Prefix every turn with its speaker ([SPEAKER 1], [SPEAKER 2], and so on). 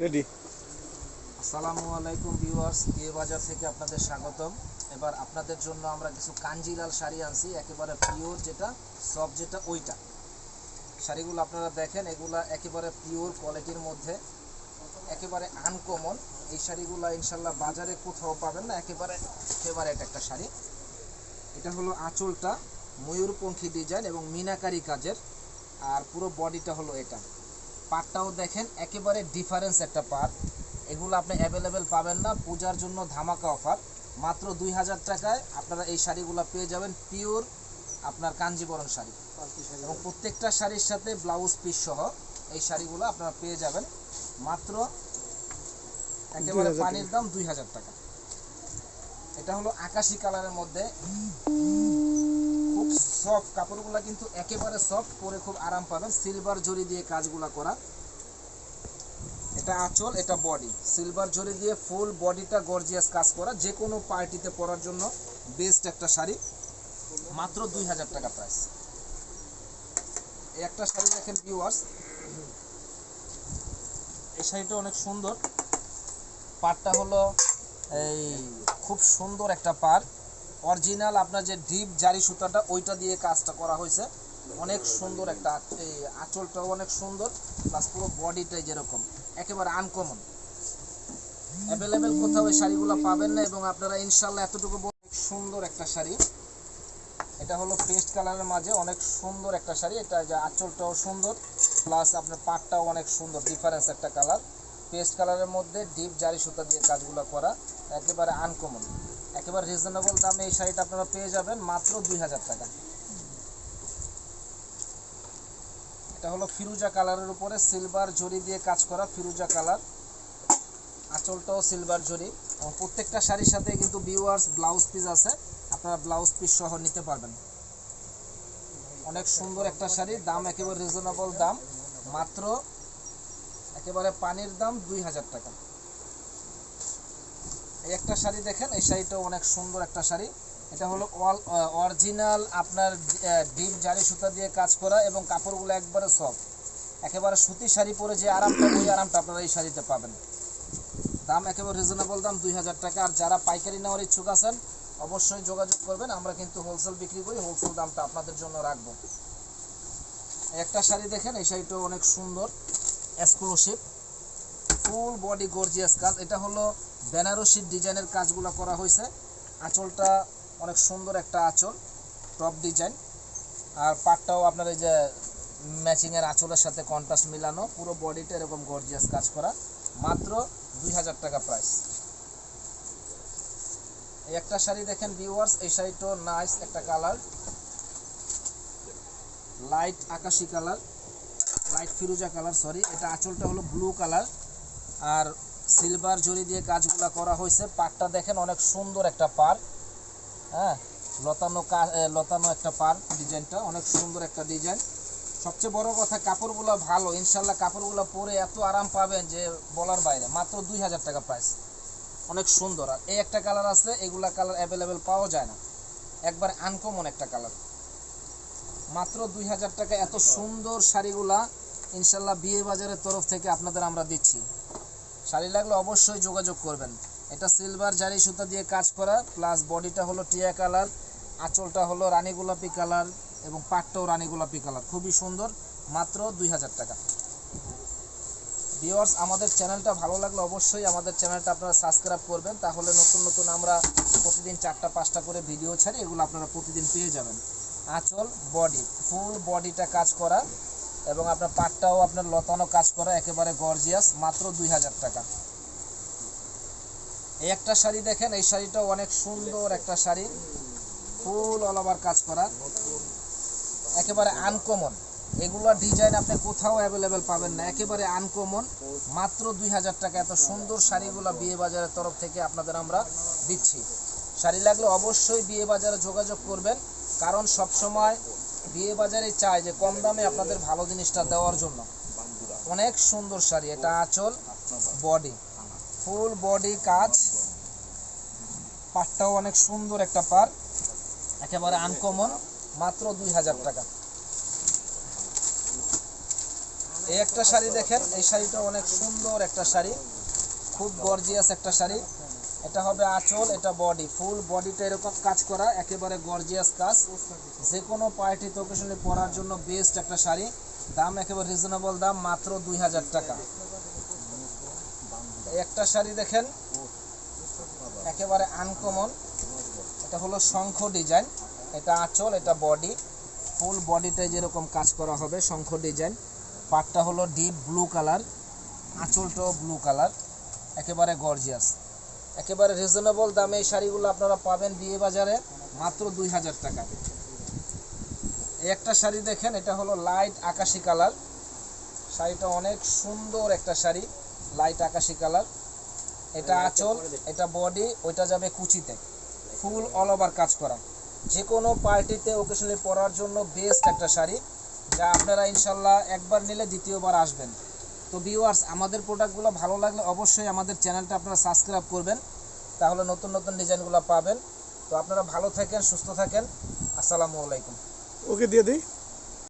[SPEAKER 1] Ready.
[SPEAKER 2] আসসালামু আলাইকুম viewers, বিয়ে বাজার থেকে আপনাদের স্বাগতম। এবার আপনাদের জন্য আমরা কিছু কাঞ্জিলাল শাড়ি আনছি, একেবারে পিওর যেটা সব যেটা ওইটা শাড়িগুলো আপনারা দেখেন, এগুলা একেবারে পিওর কোয়ালিটির মধ্যে, একেবারে আনকমন। এই শাড়িগুলো ইনশাল্লাহ বাজারে কোথাও পাবেন না, একেবারে ফেভারেট একটা শাড়ি। এটা হলো আঁচলটা ময়ূরপঙ্খী ডিজাইন এবং মিনাকারি কাজের, আর পুরো বডিটা হলো এটা। পাটটাও দেখেন একেবারে ডিফারেন্স একটা পাট। এগুলো আপনি অ্যাভেলেবেল পাবেন না, পূজার জন্য ধামাকা অফার। মাত্র 2000 টাকায় আপনারা এই শাড়িগুলো পেয়ে যাবেন, পিওর আপনার কাঞ্জিবরম শাড়ি, এবং প্রত্যেকটা শাড়ির সাথে ব্লাউজ পিস সহ এই শাড়িগুলো আপনারা পেয়ে যাবেন মাত্র একেবারে পানির দাম 2000 টাকা। এটা হলো আকাশি কালারের মধ্যে, খুব সফট কাপড়গুলো, কিন্তু একেবারে সফট, পরে খুব আরাম পাবেন। সিলভার জরি দিয়ে কাজগুলো করা। এটা আঁচল, এটা বডি, সিলভার জরি দিয়ে ফুল বডিটা গর্জিয়াস কাজ করা, যে কোনো পার্টিতে পরার জন্য বেস্ট একটা শাড়ি। মাত্র 2000 টাকা প্রাইস। এই একটা শাড়ি দেখেন ভিউয়ার্স, এই শাড়িটা অনেক সুন্দর। পাড়টা হলো এই খুব সুন্দর একটা পাড়, অরিজিনাল আপনার যে ডিপ জারি সুতাটা ওইটা দিয়ে কাজটা করা হয়েছে, অনেক সুন্দর একটা। এই আঁচলটাও অনেক সুন্দর, প্লাস পুরো বডিটাই যেরকম একেবারে আনকমন, অ্যাভেলেবেল কোথাও এই শাড়িগুলো পাবেন না। এবং আপনারা ইনশাল্লাহ এতটুকু সুন্দর একটা শাড়ি। এটা হলো পেস্ট কালারের মাঝে অনেক সুন্দর একটা শাড়ি। এটা যে আঁচলটাও সুন্দর, প্লাস আপনার পাটটাও অনেক সুন্দর, ডিফারেন্স একটা কালার। পেস্ট কালারের মধ্যে ডিপ জারি সুতা দিয়ে কাজগুলো করা, একেবারে আনকমন, একেবারে রিজনেবল দামে এই শাড়িটা আপনারা পেয়ে যাবেন মাত্র 2000 টাকা। এটা হলো ফিরোজা কালারের উপরে সিলভার জরি দিয়ে কাজ করা, ফিরোজা কালার, আঁচলটাও সিলভার জরি, এবং প্রত্যেকটা শাড়ির সাথে কিন্তু ভিউয়ার্স ব্লাউজ পিস আছে, আপনারা ব্লাউজ পিস সহ নিতে পারবেন। অনেক সুন্দর একটা শাড়ি, দাম একেবারে রিজনেবল দাম, মাত্র একেবারে পানির দাম 2000 টাকা। এই একটা শাড়ি দেখেন, এই শাড়িটাও অনেক সুন্দর একটা শাড়ি। এটা হলো অরিজিনাল আপনার ডিপ জারি সুতা দিয়ে কাজ করা, এবং কাপড়গুলো একবারে সফট, একেবারে সুতি শাড়ি পরে যে আরামটা, ওই আরামটা আপনারা এই শাড়িতে পাবেন। দাম একেবারে রিজনেবল দাম 2000 টাকা। আর যারা পাইকারি নেওয়ার ইচ্ছুক আছেন অবশ্যই যোগাযোগ করবেন, আমরা কিন্তু হোলসেল বিক্রি করি, হোলসেল দামটা আপনাদের জন্য রাখবো। একটা শাড়ি দেখেন, এই শাড়িটাও অনেক সুন্দর, এক্সক্লুসিভ, ফুল বডি গর্জিয়াস কাজ। এটা হলো বেনারসি ডিজাইনের কাজগুলো করা হয়েছে। আঁচলটা অনেক সুন্দর একটা আঁচল, টপ ডিজাইন, আর পাটটাও আপনার এই যে ম্যাচিংয়ের আঁচলের সাথে কন্ট্রাস্ট মিলানো, পুরো বডিটা এরকম গর্জিয়াস কাজ করা, মাত্র 2000 টাকা প্রাইস। এই একটা শাড়ি দেখেন ভিউয়ার্স, এই শাড়িটাও নাইস একটা কালার, লাইট আকাশি কালার, লাইট ফিরোজা কালার, সরি। এটা আঁচলটা হলো ব্লু কালার, আর সিলভার জরি দিয়ে কাজগুলো করা হয়েছে। পাড়টা দেখেন অনেক সুন্দর একটা পাড়, হ্যাঁ, লতানো একটা পাড়, ডিজাইনটা অনেক সুন্দর একটা ডিজাইন। সবচেয়ে বড় কথা কাপড়গুলো ভালো, ইনশাল্লাহ কাপড়গুলো পরে এত আরাম পাবেন যে বলার বাইরে। মাত্র 2000 টাকা প্রাইস, অনেক সুন্দর। আর এই একটা কালার আছে, এগুলা কালার অ্যাভেলেবেল পাওয়া যায় না, একবার আনকমন একটা কালার। মাত্র 2000 টাকা এত সুন্দর শাড়িগুলা ইনশাল্লাহ বিয়ে বাজারের তরফ থেকে আপনাদের আমরা দিচ্ছি। শাড়ি লাগলে অবশ্যই যোগাযোগ করবেন। এটা সিলভার জারি সুতা দিয়ে কাজ করা, প্লাস বডিটা হলো টিয়া কালার, আঁচলটা হলো রানী গোলাপি কালার, এবং পাটটাও রানী গোলাপি কালার, খুবই সুন্দর। মাত্র 2000 টাকা। ভিউয়ার্স, আমাদের চ্যানেলটা ভালো লাগলে অবশ্যই আমাদের চ্যানেলটা আপনারা সাবস্ক্রাইব করবেন, তাহলে নতুন নতুন আমরা প্রতিদিন 4টা-5টা করে ভিডিও ছাড়ি, এগুলো আপনারা প্রতিদিন পেয়ে যাবেন। আঁচল, বডি, ফুল বডিটা কাজ করা, এবং আপনার পাটটাও আপনার লতানো কাজ করা, একেবারে গর্জিয়াস, মাত্র 2000 টাকা। এই একটা শাড়ি দেখেন, এই শাড়িটাও অনেক সুন্দর একটা শাড়ি, ফুল অল ওভার কাজ করা, একেবারে আনকমন। এগুলো ডিজাইন আপনি কোথাও অ্যাভেলেবেল পাবেন না, একেবারে আনকমন, মাত্র 2000 টাকা। এত সুন্দর শাড়িগুলো বিয়ে বাজারের তরফ থেকে আপনাদের আমরা দিচ্ছি। শাড়ি লাগলে অবশ্যই বিয়ে বাজারে যোগাযোগ করবেন, কারণ সবসময় বিয়ে বাজারে চায় যে কম দামে আপনাদের ভালো জিনিসটা দেওয়ার জন্য। অনেক সুন্দর শাড়ি, এটা আঁচল, বডি, ফুল বডি কাজ, পাটটাও অনেক সুন্দর একটা পাড়, একেবারে আনকমন, মাত্র 2000 টাকা। এই একটা শাড়ি দেখেন, এই শাড়িটা অনেক সুন্দর একটা শাড়ি, খুব গর্জিয়াস একটা শাড়ি। এটা হবে আঁচল, এটা বডি, ফুল বডিটা এরকম কাজ করা, একেবারে গর্জিয়াস কাজ। যে কোনো পার্টিতে অকেশনে পরার জন্য বেস্ট একটা শাড়ি। দাম একেবারে রিজনেবল দাম, মাত্র 2000 টাকা। এই একটা শাড়ি দেখেন, একেবারে আনকমন। এটা হলো শঙ্খ ডিজাইন, এটা আঁচল, এটা বডি, ফুল বডিটায় যেরকম কাজ করা হবে শঙ্খ ডিজাইন। পাটটা হলো ডিপ ব্লু কালার, আঁচলটাও ব্লু কালার, একেবারে গর্জিয়াস। একেবারে রিজনেবল দামে এই শাড়িগুলো আপনারা পাবেন বিয়ে বাজারে মাত্র 2000 টাকা। এই একটা শাড়ি দেখেন, এটা হলো লাইট আকাশি কালার, শাড়িটা অনেক সুন্দর একটা শাড়ি, লাইট আকাশি কালার। এটা আঁচল, এটা বডি, ওইটা যাবে কুচিতে, ফুল অল ওভার কাজ করা। যে কোনো পার্টিতে ওকেশনে পরার জন্য বেস্ট একটা শাড়ি, যা আপনারা ইনশাল্লাহ একবার নিলে দ্বিতীয়বার আসবেন। তো ভিউয়ার্স, আমাদের প্রোডাক্টগুলো ভালো লাগলে অবশ্যই আমাদের চ্যানেলটা আপনারা সাবস্ক্রাইব করবেন, তাহলে নতুন নতুন ডিজাইনগুলো পাবেন। তো আপনারা ভালো থাকেন, সুস্থ থাকেন, আসসালামু আলাইকুম।
[SPEAKER 1] ওকে দিয়ে দিই।